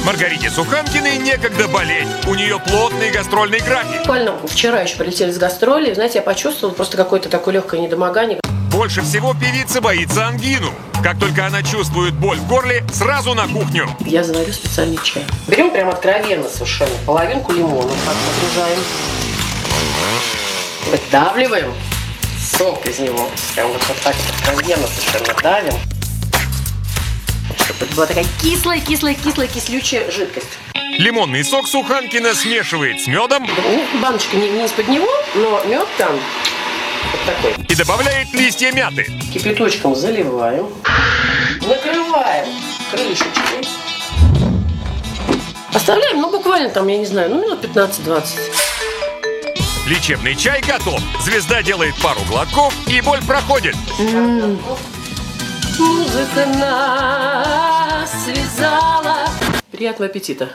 Маргарите Суханкиной некогда болеть. У нее плотный гастрольный график. Буквально вчера еще прилетели с гастролей. Знаете, я почувствовала просто какое-то такое легкое недомогание. Больше всего певица боится ангину. Как только она чувствует боль в горле, сразу на кухню. Я заварю специальный чай. Берем прям откровенно совершенно половинку лимона, так надрезаем. Выдавливаем сок из него. Прям вот так откровенно совершенно давим. Чтобы это была такая кислая-кислая-кислая-кислючая жидкость. Лимонный сок Суханкина смешивает с медом. Баночка не из-под него, но мед там вот такой. И добавляет листья мяты. Кипяточком заливаем. Накрываем крышечкой. Оставляем, буквально там, я не знаю, минут 15-20. Лечебный чай готов. Звезда делает пару глотков, и боль проходит. Музыка нас связала. Приятного аппетита.